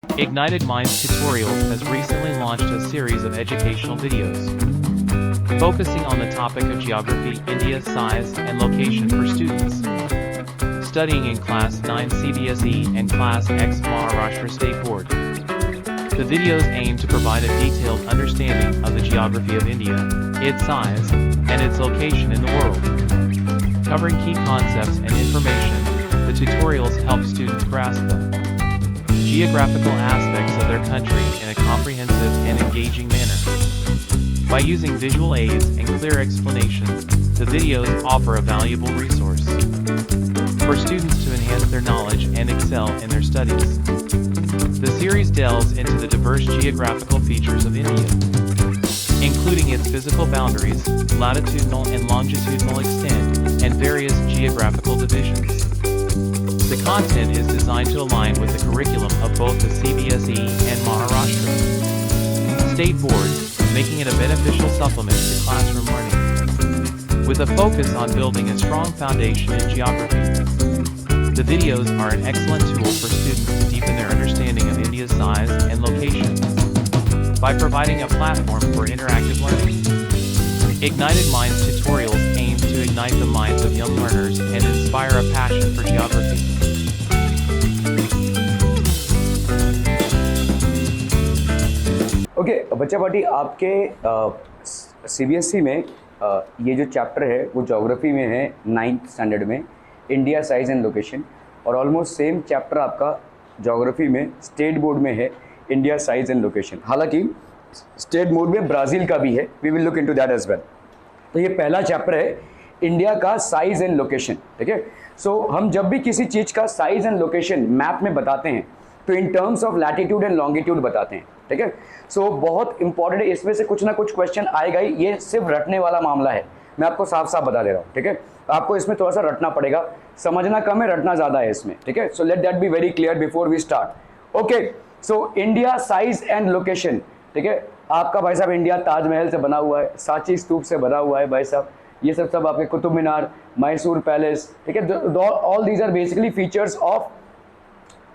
Ignited Minds Tutorials has recently launched a series of educational videos focusing on the topic of geography, India, size, and location for students studying in Class 9 CBSE and Class X Maharashtra State Board. The videos aim to provide a detailed understanding of the geography of India, its size, and its location in the world. Covering key concepts and information, the tutorials help students grasp the geographical aspects of their country in a comprehensive and engaging manner. By using visual aids and clear explanations, the videos offer a valuable resource for students to enhance their knowledge and excel in their studies. The series delves into the diverse geographical features of India, including its physical boundaries, latitudinal and longitudinal extent, and various geographical divisions. The content is designed to align with the curriculum of both the CBSE and Maharashtra State Board, making it a beneficial supplement to classroom learning. With a focus on building a strong foundation in geography, the videos are an excellent tool for students to deepen their understanding of India's size and location by providing a platform for interactive learning. Ignited Minds Tutorials aims to ignite the minds of young learners and inspire a passion for geography. Okay बच्चा party आपके CBSE में ये जो chapter है वो geography में है 9th standard में, इंडिया साइज एंड लोकेशन, और ऑलमोस्ट सेम चैप्टर आपका ज्योग्राफी में स्टेट बोर्ड में है, इंडिया साइज एंड लोकेशन। हालांकि स्टेट बोर्ड में ब्राज़ील का भी है, we will look into that as well. तो ये पहला चैप्टर है इंडिया का साइज एंड लोकेशन, ठीक है। सो हम जब भी किसी चीज़ का साइज एंड लोकेशन मैप में बताते हैं तो in terms of latitude and longitude बताते हैं, ठीक है। सो बहुत इंपॉर्टेंट है, इसमें से कुछ ना कुछ क्वेश्चन आएगा ही, ये सिर्फ रटने वाला मामला है, मैं आपको साफ साफ बता दे रहा हूँ, ठीक है। आपको इसमें थोड़ा सा रटना पड़ेगा, समझना कम है, रटना ज़्यादा है इसमें, ठीक है। So let that be very clear before we start. Okay, so India size and location, ठीक है। आपका भाई साहब इंडिया ताजमहल से बना हुआ है, सांची स्तूप से बना हुआ है भाई साहब, ये सब आपके कुतुब मीनार, मैसूर पैलेस, ठीक है। All these are basically features of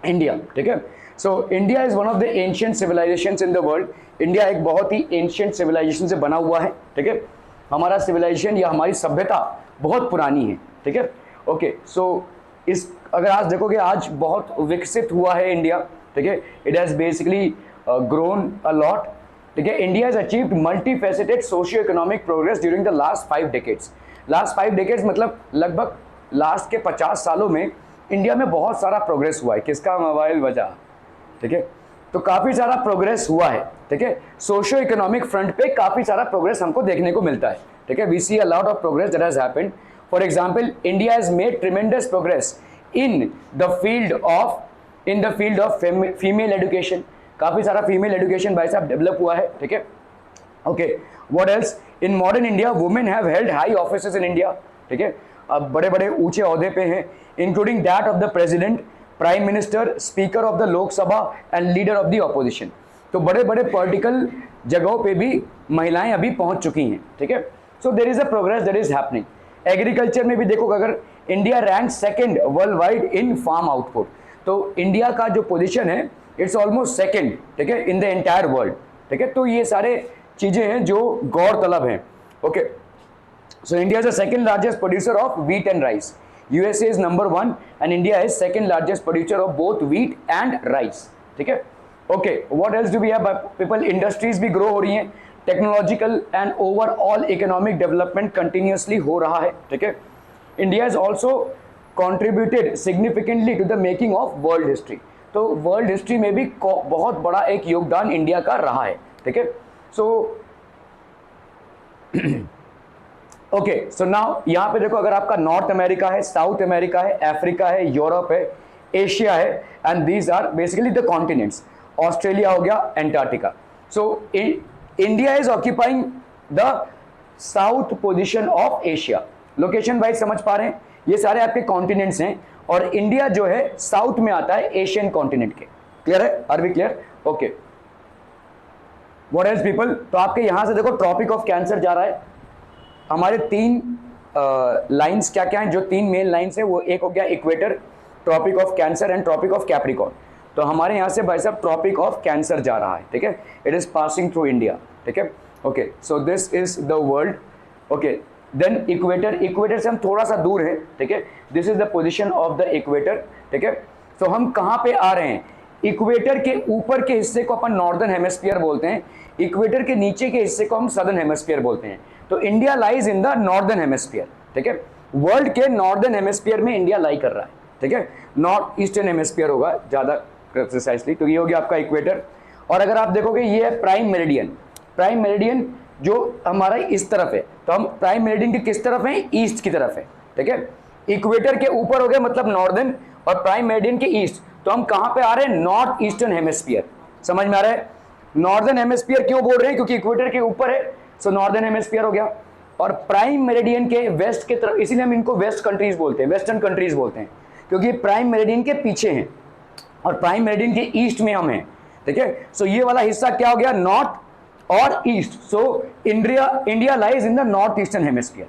India, ठीक है। So India is one of the ancient civilizations in the world. India एक बहुत ही एंशियंट सिविलाइजेशन से बना हुआ है, ठीक है। हमारा सिविलाइजेशन या हमारी सभ्यता बहुत पुरानी है, ठीक है। ओके, सो इस अगर आज देखोगे आज बहुत विकसित हुआ है इंडिया, ठीक है। It has basically grown a lot, ठीक है। India has achieved multi faceted socio economic progress during the last 5 decades. Last 5 decades मतलब लगभग लास्ट के 50 सालों में इंडिया में बहुत सारा प्रोग्रेस हुआ है। किसका मोबाइल बजा, ठीक है। तो काफ़ी सारा प्रोग्रेस हुआ है, ठीक है। सोशियो इकोनॉमिक फ्रंट पे काफ़ी सारा प्रोग्रेस हमको देखने को मिलता है, ठीक है। We see a lot of progress that has happened. For example, India has made tremendous progress in the field of female education. काफ़ी सारा फीमेल एजुकेशन भाई साहब डेवलप हुआ है, ठीक है। Okay, what else? In modern India women have held high offices in India, ठीक है। अब बड़े बड़े ऊंचे ओहदे पे हैं, including that of the president, prime minister, speaker of the Lok Sabha and leader of the opposition. तो बड़े बड़े पॉलिटिकल जगहों पे भी महिलाएं अभी पहुंच चुकी हैं, ठीक है। So there is a progress that is happening. Agriculture में भी देखो, अगर India rank second world wide in farm output, तो इंडिया का जो पोजीशन है इट्स ऑलमोस्ट सेकंड, ठीक है, इन द एंटायर वर्ल्ड, ठीक है। तो ये सारे चीज़ें हैं जो गौरतलब हैं। Okay, so India is the second largest producer of wheat and rice. USA is number 1 and India is second largest producer of both wheat and rice, ठीक है। Okay, what else do we have? People, industries भी grow हो रही हैं, technological and overall economic development continuously हो रहा है, ठीक है। India has also contributed significantly to the making of world history। तो वर्ल्ड हिस्ट्री में भी बहुत बड़ा एक योगदान इंडिया का रहा है, ठीक है। सो ओके, सो नाउ यहाँ पे देखो, अगर आपका नॉर्थ अमेरिका है, साउथ अमेरिका है, अफ्रीका है, यूरोप है, एशिया है, and these are basically the continents. Australia हो गया, Antarctica. So India is occupying the south position of Asia. Location wise समझ पा रहे हैं, ये सारे आपके कॉन्टिनेंट्स हैं और इंडिया जो है साउथ में आता है एशियन कॉन्टिनेंट के। क्लियर है? Are we clear? Okay, what else people? तो आपके यहाँ से देखो ट्रॉपिक ऑफ कैंसर जा रहा है। हमारे 3 लाइंस क्या क्या हैं? जो 3 मेन लाइंस हैं वो एक हो गया equator, Tropic of Cancer and Tropic of Capricorn. तो हमारे यहाँ से भाई साहब ट्रॉपिक ऑफ कैंसर जा रहा है, ठीक है, it is passing through India, ठीक है, okay, so this is the world, okay, then equator, equator से हम थोड़ा सा दूर है, ठीक है, this is the position of the equator, ठीक है, तो हम कहाँ पे आ रहे हैं, इक्वेटर के ऊपर के हिस्से को अपन नॉर्दर्न हेमिस्फीयर बोलते हैं, इक्वेटर के नीचे के हिस्से को हम सदर्न हेमिस्फीयर बोलते हैं, तो India lies in the northern hemisphere, ठीक है, वर्ल्ड के नॉर्दर्न हेमिस्फीयर में इंडिया लाई कर रहा है, ठीक है, नॉर्थ ईस्टर्न हेमिस्फीयर होगा ज़्यादा प्रिसाइसली, तो ये हो गया आपका इक्वेटर, और अगर आप देखोगे ये है प्राइम मेरिडियन, प्राइम मेरिडियन जो हमारा इस तरफ है, तो हम प्राइम मेरिडियन के किस तरफ है, ईस्ट की तरफ है, ठीक है, इक्वेटर के ऊपर हो गया मतलब नॉर्दर्न, और प्राइम मेरिडियन के ईस्ट, तो हम कहां पे आ रहे हैं, नॉर्थ ईस्टर्न हेमिस्फीयर, समझ में आ रहा है, नॉर्दर्न हेमिस्फीयर क्यों बोल रहे हैं, क्योंकि इक्वेटर के ऊपर है, सो नॉर्दर्न हेमिस्फीयर हो गया, और प्राइम मेरिडियन के वेस्ट के तरफ, इसीलिए हम इनको वेस्ट कंट्रीज बोलते हैं, वेस्टर्न कंट्रीज बोलते हैं, क्योंकि प्राइम मेरिडियन के पीछे हैं और प्राइम मेरिडियन के ईस्ट में हम हैं, ठीक है, सो ये वाला हिस्सा क्या हो गया, नॉर्थ और east, so India lies in the north eastern hemisphere,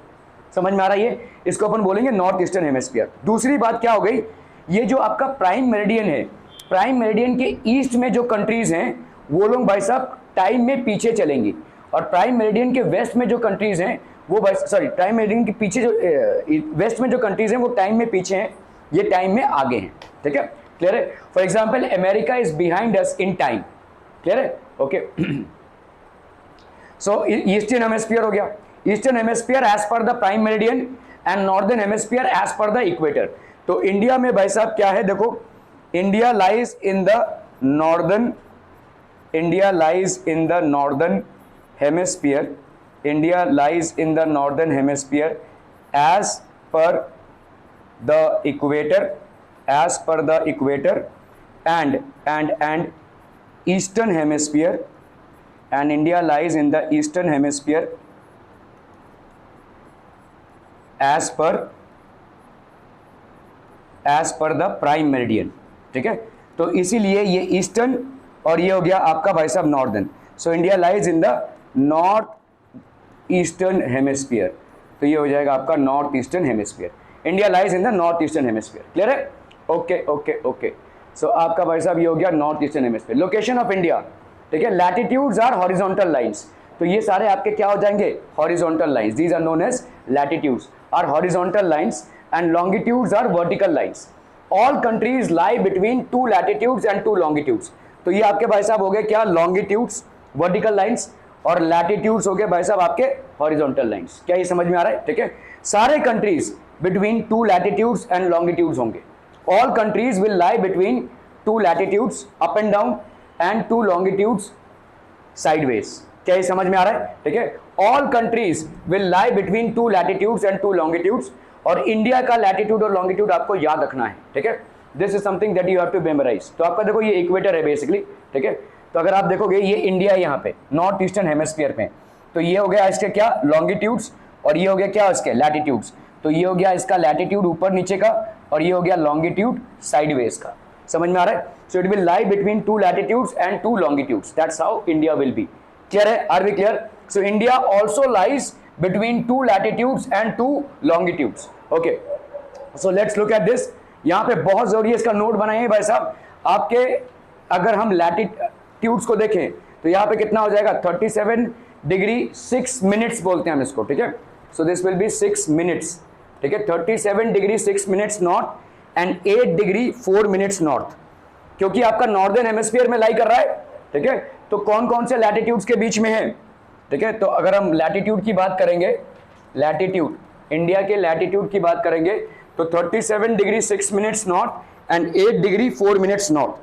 समझ में आ रहा है, ये इसको अपन बोलेंगे नॉर्थ ईस्टर्न हेमिस्फीयर। दूसरी बात क्या हो गई, ये जो आपका प्राइम मेरिडियन है, प्राइम मेरिडियन के ईस्ट में जो कंट्रीज हैं वो लोग भाई साहब टाइम में पीछे चलेंगी, और प्राइम मेरिडियन के वेस्ट में जो कंट्रीज हैं वो भाई सॉरी प्राइम मेरिडियन के पीछे जो वेस्ट में जो कंट्रीज हैं वो टाइम में पीछे हैं, ये टाइम में आगे हैं, ठीक है, क्लियर है, for example America is behind us in time, clear है, ओके, सो ईस्टर्न हेमिस्फीयर हो गया, eastern hemisphere as per the prime meridian and northern hemisphere as per the equator, तो इंडिया में भाई साहब क्या है, देखो India lies in the northern, India lies in the northern hemisphere, India lies in the northern hemisphere as per the equator, as per the equator and eastern hemisphere, and India lies in the eastern hemisphere as per the prime meridian, ठीक है, तो इसीलिए ये eastern और ये हो गया आपका भाई साहब northern, so India lies in the north eastern hemisphere, तो ये हो जाएगा आपका north eastern hemisphere, India lies in the north eastern hemisphere, clear है, ओके ओके ओके, सो आपका भाई साहब ये हो गया north eastern hemisphere. Location of India, ठीक है, लैटिट्यूड्स आर हॉरिजॉन्टल लाइंस, तो ये सारे आपके क्या हो जाएंगे, horizontal lines, these are known as latitudes are horizontal lines and longitudes are vertical lines, all countries lie between two latitudes and two longitudes, तो ये आपके भाई साहब हो गए क्या, लॉन्गिट्यूड्स वर्टिकल लाइंस, और लैटिट्यूड्स हो गए भाई साहब आपके हॉरिजॉन्टल लाइंस, क्या ये समझ में आ रहा है, ठीक है, सारे countries between two latitudes and longitudes होंगे, all countries will lie between two latitudes up and down and two longitudes sideways, क्या ये समझ में आ रहा है, ठीक है, all countries will lie between two latitudes and two longitudes, और इंडिया का लैटिट्यूड और लॉन्गिट्यूड आपको याद रखना है, ठीक है, this is something that you have to memorise, तो आपका देखो ये इक्वेटर है बेसिकली, ठीक है, तो अगर आप देखोगे ये इंडिया है यहाँ पे नॉर्थ ईस्टर्न हेमिस्फीयर में, तो ये हो गया इसके क्या लॉन्गिट्यूड्स, और ये हो गया क्या इसके लैटिट्यूड्स, तो ये हो गया इसका लैटिट्यूड ऊपर नीचे का, और ये हो गया लॉन्गिट्यूड साइडवेज का, समझ में आ रहा है, so it will lie between two latitudes and two longitudes, that's how India will be, clear है, are we clear, so India also lies between two latitudes and two longitudes, okay, so let's look at this, यहाँ पे बहुत जरूरी है इसका note बनाइए भाई साहब आपके, अगर हम लैटिट्यूड्स को देखें तो यहाँ पे कितना हो जाएगा 37 डिग्री 6 मिनट्स बोलते हैं हम इसको, ठीक है, so this will be 6 minutes, ठीक है, 37 degree 6 minutes north and 8 degree 4 minutes north, क्योंकि आपका नॉर्दर्न हेमिस्फीयर में लाई कर रहा है, ठीक है, तो कौन कौन से लैटिट्यूड्स के बीच में है, ठीक है, तो अगर हम लैटिट्यूड की बात करेंगे, लैटिट्यूड इंडिया के लैटिट्यूड की बात करेंगे तो 37 degree 6 minutes north and 8 degree 4 minutes north,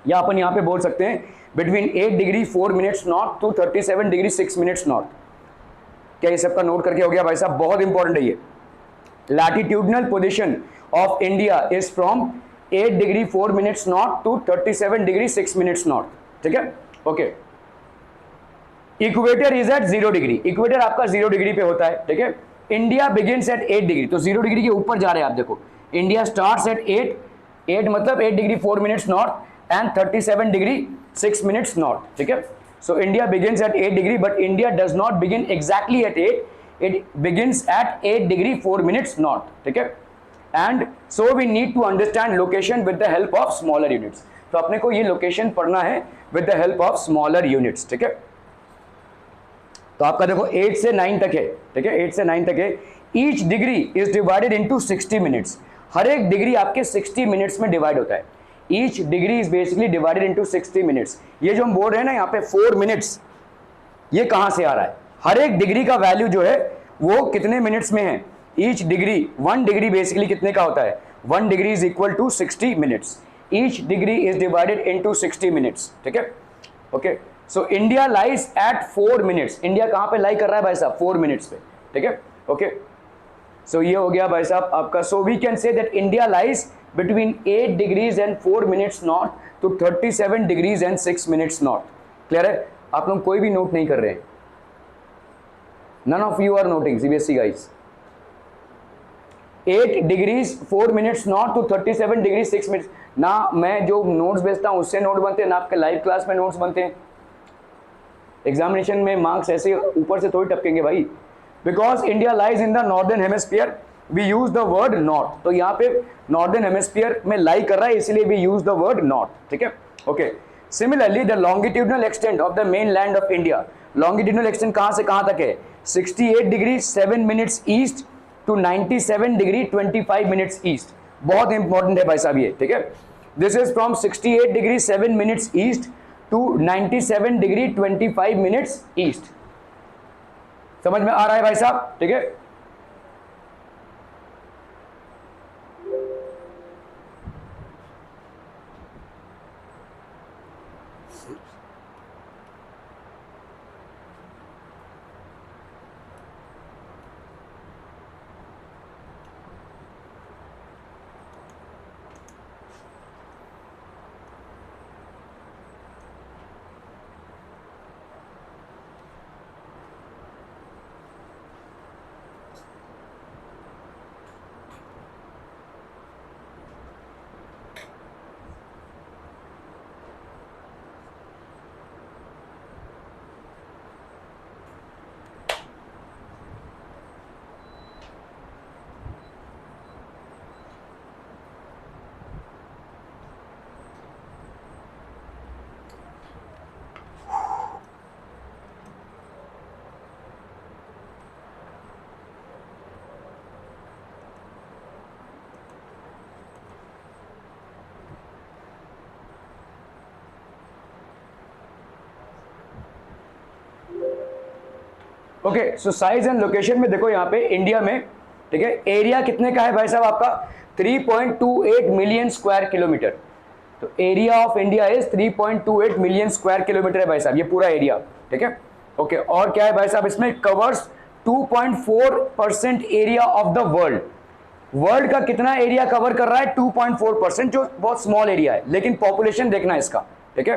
या अपन यहाँ पे बोल सकते हैं between 8 degree 4 minutes north to 37 degree 6 minutes north, क्या ये सबका नोट करके हो गया भाई साहब, बहुत इंपॉर्टेंट है ये, latitudinal position of India is from 8 degree 4 minutes north to 37 degree 6 minutes north, ठीक है, okay, equator is at 0 degree, equator आपका 0 डिग्री पे होता है, ठीक है, इंडिया बिगिंस एट 8 डिग्री, तो 0 डिग्री के ऊपर जा रहे हैं आप देखो, इंडिया स्टार्ट्स एट 8 मतलब 8 degree 4 minutes north and 37 degree 6 minutes north, ठीक है, so India begins at 8 degree, but India does not begin exactly at 8, it begins at 8 degree 4 minutes north, ठीक है, and so we need to understand location with the help of smaller units, तो अपने को ये location पढ़ना है with the help of smaller units, ठीक है। तो आपका देखो 8 से 9 तक है, ठीक है, 8 से 9 तक है। Each degree is divided into 60 minutes, हर एक डिग्री आपके 60 मिनट्स में डिवाइड होता है। Each degree is basically divided into 60 minutes. ये जो हम बोल रहे हैं ना यहाँ पे 4 मिनट्स, ये कहां से आ रहा है? हर एक डिग्री का वैल्यू जो है वो कितने मिनट्स में है? ईच डिग्री, 1 डिग्री बेसिकली कितने का होता है? 1 degree is equal to 60 minutes. Each degree is divided into 60 minutes, ठीक है, okay. So India lies at 4 minutes, India कहां पे लाई कर रहा है भाई साहब? 4 मिनट्स पे, ठीक है, ओके। सो ये हो गया भाई साहब आपका। So we can say that India lies between 8 degrees and 4 minutes north to 37 degrees and 6 minutes north. Clear है? आप लोग कोई भी नोट नहीं कर रहे हैं? None of you are noting, CBSE guys. 8 degrees 4 minutes north to 37 degree 6 minutes. ना मैं जो नोट्स भेजता हूं उससे नोट बनते हैं, ना आपके लाइव क्लास में नोट्स बनते हैं। एग्जामिनेशन में मार्क्स ऐसे ऊपर से थोड़ी टपकेंगे भाई। Because India lies in the northern hemisphere, we use the word north. तो यहाँ पे नॉर्दर्न हेमिस्फीयर में लाई कर रहा है, इसलिए we use the word north, ठीक है, okay. Similarly the longitudinal extent of the main land of India, longitudinal extent कहां से कहां तक है? 68 degree 7 minutes east to 97 degree 25 minutes east. बहुत इंपॉर्टेंट है भाई साहब ये, ठीक है। This is from 68 degree 7 minutes east to 97 degree 25 minutes east. समझ में आ रहा है भाई साहब, ठीक है। Okay, so size and location में देखो यहाँ पे इंडिया में, ठीक है, एरिया कितने का है भाई साहब आपका? 3.28 मिलियन स्क्वायर किलोमीटर। तो area of India is 3.28 million square kilometre है भाई साहब, ये पूरा एरिया, ठीक है, ओके। और क्या है भाई साहब इसमें? Covers 2.4% area of the world. World का कितना एरिया कवर कर रहा है? 2.4%, जो बहुत स्मॉल एरिया है, लेकिन पॉपुलेशन देखना है इसका, ठीक है,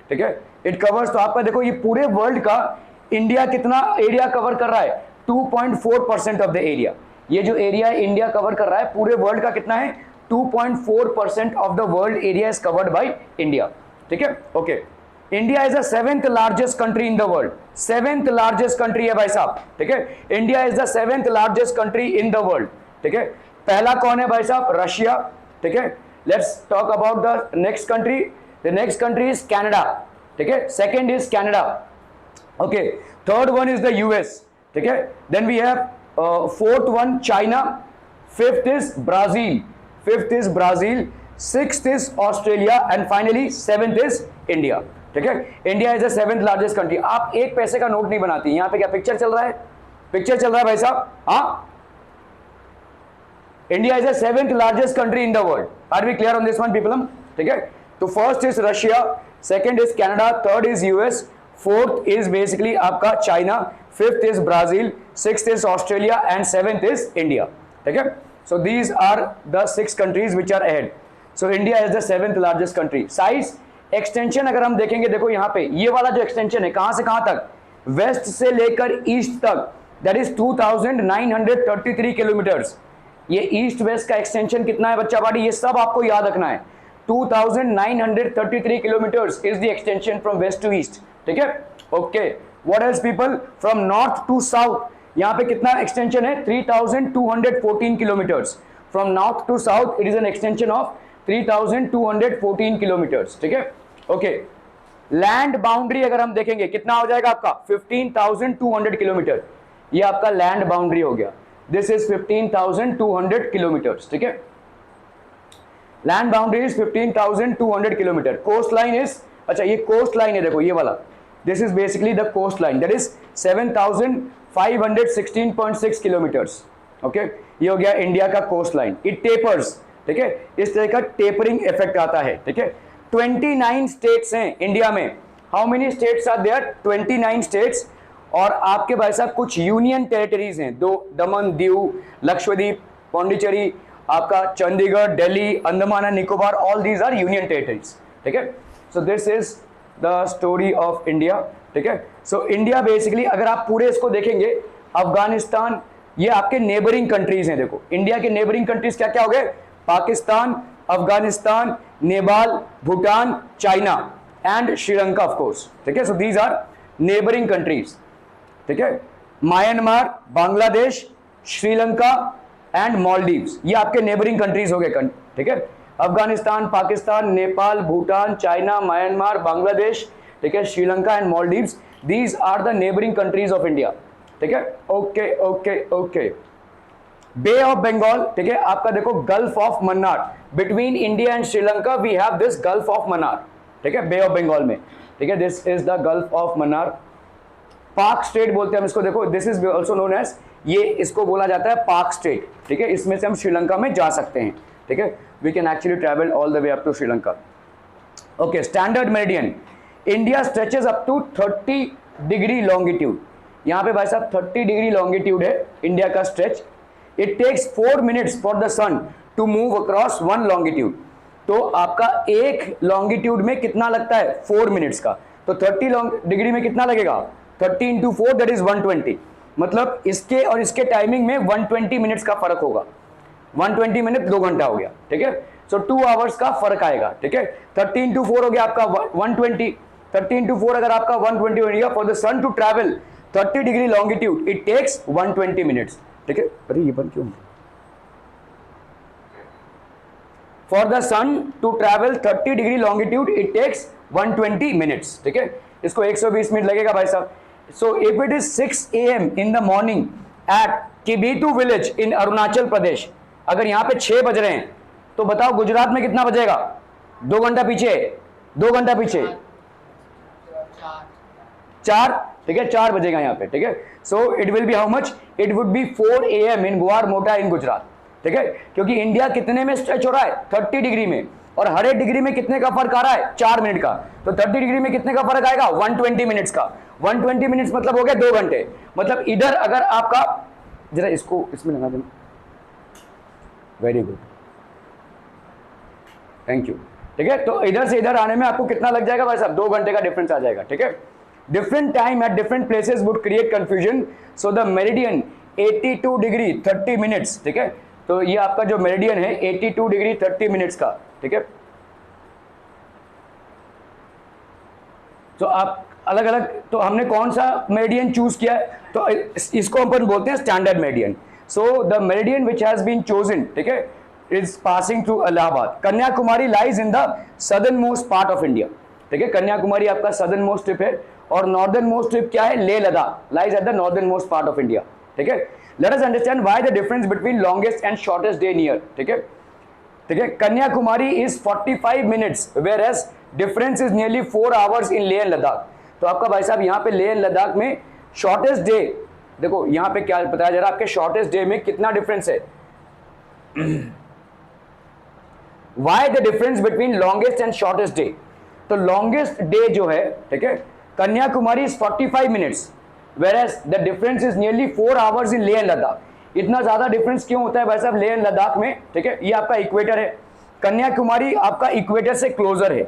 ठीक है। इट कवर्स, तो आपका देखो ये पूरे वर्ल्ड का इंडिया कितना एरिया कवर कर रहा है? 2.4% ऑफ द एरिया। ये जो एरिया इंडिया कवर कर रहा है पूरे वर्ल्ड का कितना है? 2.4% of the world area is covered by India, ठीक है, okay. India is the 7th largest country in the world, 7th largest country है भाई साहब, ठीक है। India is the 7th largest country in the world, ठीक है। पहला कौन है भाई साहब? रशिया, ठीक है। Let's talk about the next country. The next country is Canada, ठीक है। Second is Canada, okay. Third one is the US, ठीक है। Then we have fourth one China, fifth is Brazil, sixth is Australia and finally seventh is India, ठीक है। India is the 7th largest country। आप एक पैसे का note नहीं बनाती, यहाँ पे क्या पिक्चर चल रहा है? पिक्चर चल रहा है भाई साहब, हाँ। India is the 7th largest country in the world. Are we clear on this one, people? ठीक है। तो first is Russia, second is Canada, third is US, fourth is basically आपका China, fifth is Brazil, sixth is Australia and seventh is India, ठीक है। So these are the 6 countries which are ahead. So India is the 7th largest country. Size, extension अगर हम देखेंगे, देखो यहाँ पे ये वाला जो एक्सटेंशन है कहां से कहां तक? वेस्ट से लेकर ईस्ट तक, दैट इज 2933 किलोमीटर्स। ये ईस्ट वेस्ट का एक्सटेंशन कितना है बच्चा पार्टी? ये सब आपको याद रखना है। 2933 kilometres is the extension from west to east, ठीक है, okay. What else people? From north to south, यहाँ पे कितना एक्सटेंशन है? 3214 kilometres. From north to south it is an extension of 3214 kilometres, ठीक है। ओके, लैंड बाउंड्री अगर हम देखेंगे कितना हो जाएगा आपका 15,200 किलोमीटर, ये आपका लैंड बाउंड्री हो गया। दिस इज 15,200 किलोमीटर्स, ठीक है। Land boundary is 15,200 kilometre. Coast line is, अच्छा ये कोस्ट लाइन है, देखो ये वाला, this is basically the coast line, that is 7,516.6 kilometres. Okay, ये हो गया इंडिया का कोस्ट लाइन। इट टेपर्स, ठीक है, इस तरह का टेपरिंग इफेक्ट आता है, ठीक है। 29 स्टेट्स हैं इंडिया में। How many states are there? 29 states. और आपके भाई साहब कुछ यूनियन टेरिटरीज हैं, दो, दमन, दीव, लक्षद्वीप, पौंडीचेरी, आपका Chandigarh, Delhi, Andaman and Nicobar, all these are union territories, ठीक है। So this is the story of India, ठीक है। सो इंडिया बेसिकली अगर आप पूरे इसको देखेंगे, अफगानिस्तान, ये आपके नेबरिंग कंट्रीज हैं। देखो इंडिया के नेबरिंग कंट्रीज क्या क्या हो गए? Pakistan, Afghanistan, Nepal, Bhutan, China and Sri Lanka of course, ठीक है। So these are neighbouring countries, ठीक है। म्यांमार, बांग्लादेश, श्रीलंका एंड मालदीव्स, ये आपके नेबरिंग कंट्रीज हो गए, ठीक है। अफगानिस्तान, पाकिस्तान, नेपाल, भूटान, चाइना, म्यांमार, बांग्लादेश, ठीक है, Sri Lanka and Maldives, these are the neighbouring countries of India, ठीक है। Okay okay okay, Bay of Bengal, ठीक है, आपका देखो Gulf of Mannar, between India and Sri Lanka we have this Gulf of Mannar, ठीक है, बे ऑफ बंगाल में, ठीक है, this is the Gulf of Mannar. Palk Strait बोलते हैं हम इसको, देखो this is also known as, ये इसको बोला जाता है पाक स्टेट, ठीक है। इसमें से हम श्रीलंका में जा सकते हैं, ठीक है, we can actually travel all the way up to Sri Lanka. Okay, standard meridian, India stretches up to 30 degree longitude, यहाँ पे भाई साहब 30 डिग्री लॉन्गिट्यूड है इंडिया का stretch. It takes 4 minutes for the sun to move across 1 longitude, तो आपका एक longitude में कितना लगता है? 4 मिनट्स का, तो 30 डिग्री में कितना लगेगा? 30 इंटू 4 दैट इज 120, मतलब इसके और इसके टाइमिंग में 120 मिनट्स का फर्क होगा। 120 मिनट 2 घंटा हो गया, ठीक है। सो 2 आवर्स का फर्क आएगा, ठीक है। 30 इंटू 4 हो गया आपका 120, 30 इंटू 4 अगर आपका 120 हो गया, for the sun to travel 30 degree longitude it takes 120 minutes, ठीक है। अरे ये बंद क्यों? For the sun to travel 30 degree longitude it takes 120 minutes, ठीक है। इसको 120 मिनट लगेगा भाई साहब। So if it is 6 AM in the morning at Kibithu village in Arunachal Pradesh, अगर यहाँ पे 6 बज रहे हैं तो बताओ गुजरात में कितना बजेगा? 2 घंटा पीछे, 2 घंटा पीछे 4, ठीक है, 4 बजेगा यहाँ पे, ठीक है। So it will be how much? It would be 4 AM इन गुआर मोटा इन गुजरात, ठीक है, क्योंकि इंडिया कितने में स्ट्रेच हो रहा है? 30 डिग्री में, और हर एक डिग्री में कितने का फर्क आ रहा है? 4 मिनट का, तो 30 डिग्री में कितने का फर्क आएगा? 120 मिनट्स का। 120 मिनट्स मतलब हो गया 2 घंटे, मतलब इधर अगर आपका, जरा इसको इसमें लगा देना, वेरी गुड, थैंक यू, ठीक है। तो इधर से इधर आने में आपको कितना लग जाएगा भाई साहब? 2 घंटे का डिफरेंस आ जाएगा, ठीक है। Different time at different places would create confusion, so the meridian 82 degree 30 minutes, ठीक है। तो ये आपका जो मेरिडियन है 82 डिग्री 30 मिनट्स का, ठीक है। तो आप अलग अलग, तो हमने कौन सा मेरिडियन चूज किया है? तो इसको अपन बोलते हैं standard meridian. So the meridian which has been chosen, ठीक है, is passing through Allahabad. Kanyakumari lies in the southern most part of India, ठीक है। कन्याकुमारी आपका सदर्न मोस्ट टिप है, और नॉर्दर्न मोस्ट टिप क्या है? Leh Ladakh lies at the northern most part of India, ठीक है। Let us understand why the difference between longest and shortest day near, ठीक है, ठीक है। Kanyakumari is 45 minutes whereas difference is nearly 4 hours in Leh Ladakh. तो आपका भाई साहब यहाँ पे लेह लद्दाख में शॉर्टेस्ट डे, देखो यहाँ पे क्या बताया जा रहा है, आपके शॉर्टेस्ट डे में कितना डिफरेंस है? Why the difference between longest and shortest day? तो लॉन्गेस्ट डे जो है, ठीक है, Kanyakumari is 45 minutes whereas the difference is nearly 4 hours in Leh and Ladakh। इतना ज्यादा डिफरेंस क्यों होता है भाई साहब लेह लद्दाख में? ठीक है, ये आपका इक्वेटर है, कन्याकुमारी आपका इक्वेटर से क्लोजर है,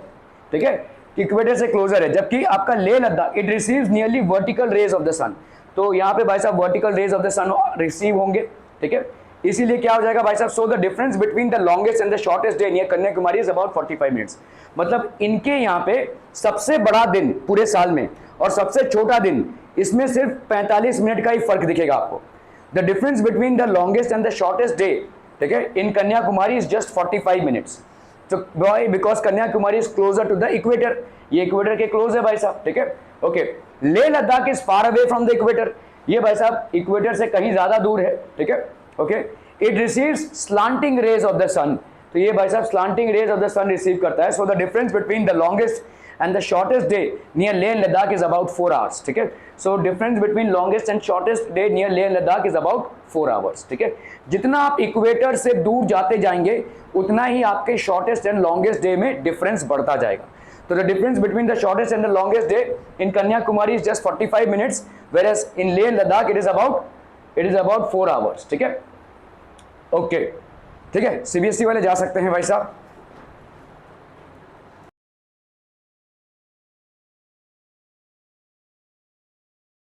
ठीक है, इक्वेटर से क्लोजर है, जबकि आपका Leh Ladakh it receives nearly vertical rays of the sun. तो यहाँ पे भाई साहब vertical rays of the sun receive होंगे, ठीक है, इसीलिए क्या हो जाएगा भाई साहब? So the difference between the longest and the shortest day near Kanyakumari is about 45 minutes. मतलब इनके यहाँ पे सबसे बड़ा दिन पूरे साल में और सबसे छोटा दिन, इसमें सिर्फ 45 मिनट का ही फर्क दिखेगा आपको। The difference between the longest and the shortest day, ठीक है, in Kanyakumari is just 45 minutes. तो why, because Kanyakumari is closer to the equator, ये इक्वेटर के क्लोज है भाई साहब, ठीक है। Okay, Leh Ladakh is far away from the equator, ये भाई साहब इक्वेटर से कहीं ज्यादा दूर है, ठीक है। Okay, it receives slanting rays of the sun, तो ये भाई साहब slanting rays of the sun receive करता है। So the difference between the longest and the shortest day near Leh Ladakh is about 4 hours, ठीक है। So difference between longest and shortest day near Leh Ladakh is about 4 hours, ठीक है। जितना आप equator से दूर जाते जाएंगे उतना ही आपके shortest and longest day में difference बढ़ता जाएगा। तो the difference between the shortest and the longest day in Kanyakumari is just 45 minutes, whereas in Leh Ladakh it is about 4 hours, ठीक है। ओके, ठीक है, CBSE वाले जा सकते हैं भाई साहब।